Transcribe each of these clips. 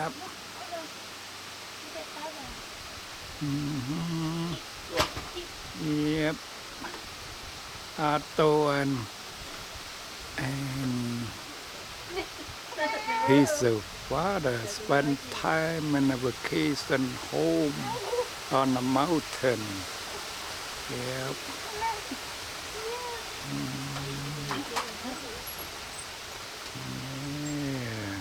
Yep. Yep. Otto and his father spent time in a vacation home on a mountain. Yep. Yeah.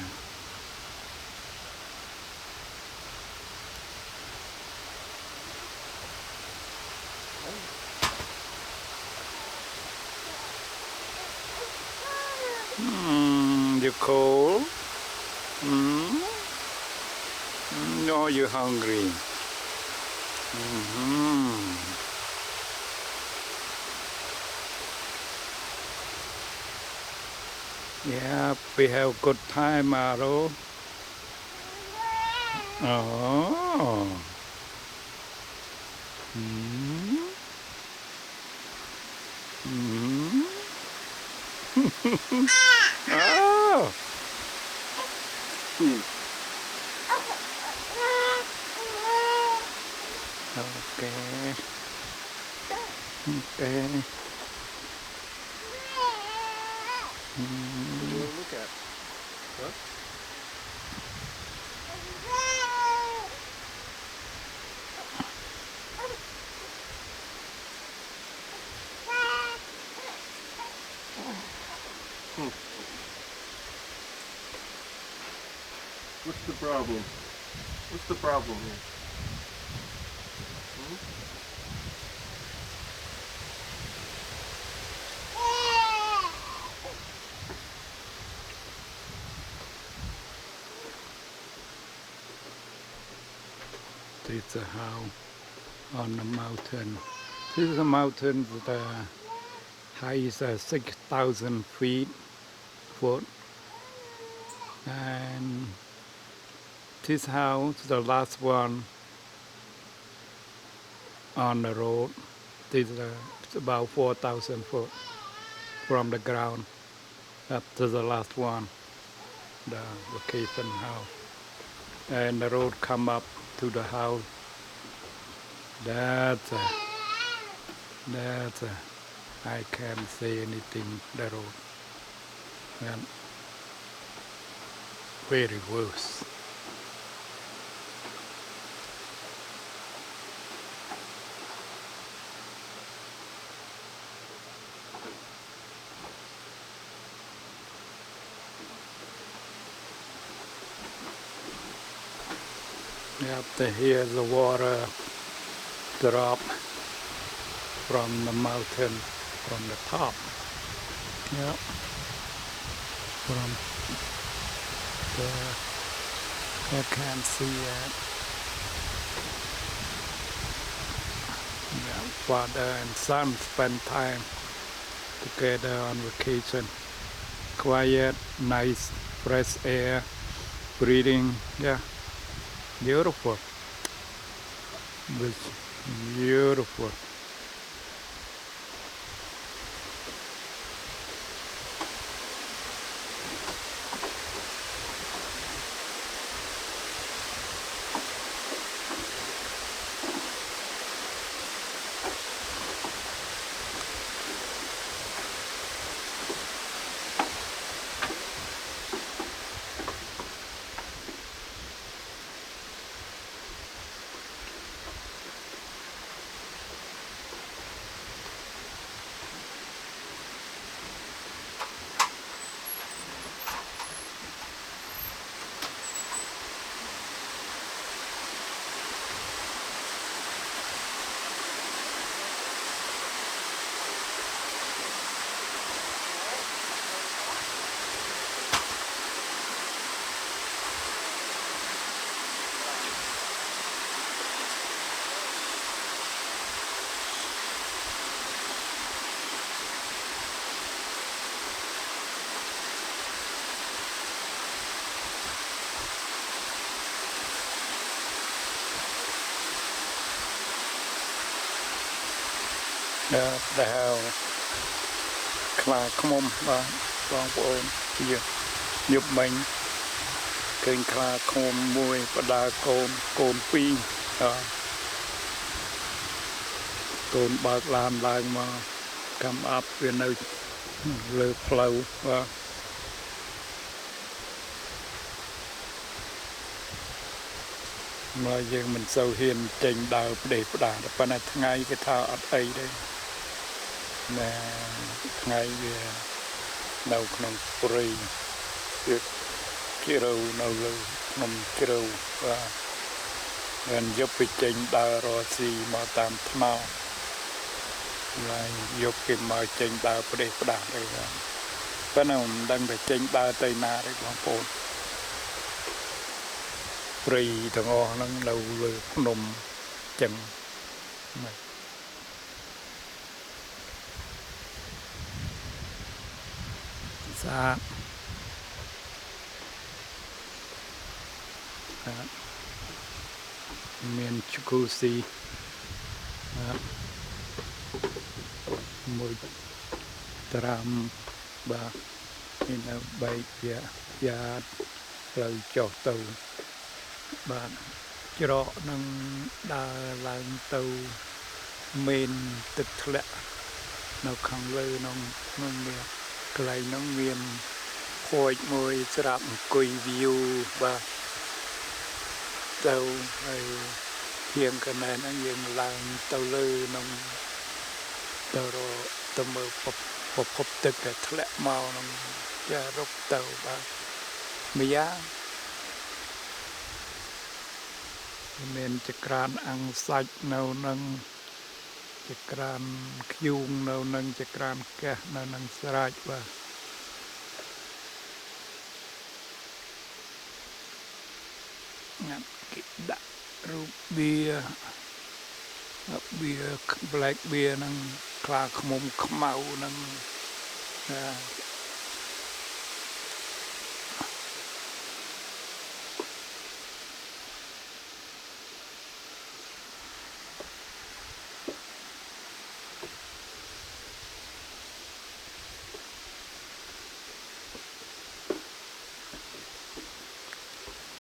You cold? No, you're hungry. Yeah, we have good time, Aro. Oh. Oh. Okay. Okay. What do you want to look at? Huh? What's the problem? What's the problem here? This is a house on the mountain. This is a mountain that height is 6,000 foot. And this house, the last one on the road, this is about 4,000 foot from the ground up to the last one, the vacation house. And the road come up to the house. I can't say anything, the road. And very worse. Yep, here the water drop from the mountain, from the top. Yep, from there. I can't see it. Yeah, father and son spend time together on vacation. Quiet, nice, fresh air, breathing. Yeah. Beautiful. It's beautiful. Đào Khla Khmom បងប្អូនជាញប់មិញ ឃើញខ្លាឃុំមួយបដាកូនពីរកូនបើកឡានឡើងមកកំអាប់វានៅលើផ្លូវបាទមកយើងមិនសូវហ៊ានចេញដើរផ្ដេសផ្ដាសប៉ុន្តែថ្ងៃគេថាអត់អីទេណាថ្ងៃវានៅក្នុងព្រៃវាជ្រៅនៅលើក្នុងជ្រៅបាទហើយយកទៅចេញដើររកស៊ីមកតាមថ្នោតហើយយកគេមកចេញដើរផ្ដេសផ្ដាសទេបាទប៉ុន្តែមិនដឹងតែចេញដើរទៅណាទេបងប្អូនព្រៃទាំងអស់ហ្នឹងនៅលើភ្នំចឹងស្អាតមានជូគូស៊ីមួយត្រាំបាទនេះនៅបែកយ៉ាផ្លូវចុះទៅបាទច្រកនឹងដើរឡើងទៅមេនទឹកធ្លាក់នៅខាងលើនោះមានកន្លែងនោះមានខូចមួយស្រាប់អង្គុយ view បាទទៅហើយជាងកណែនហ្នឹងយើងឡើងទៅលើនោះទៅមើលប្រភពទឹកដែលធ្លាក់មកនោះចារកទៅបាទម្យ៉ាងមានចក្រានអង្គសាច់នៅនឹងចក្រានខ្យូងនៅនឹងចក្រានកេះនៅនឹងស្រាច់បាទងាត់គេដាក់រូបបៀ Black beer នឹងខ្លាឃ្មុំខ្មៅនឹង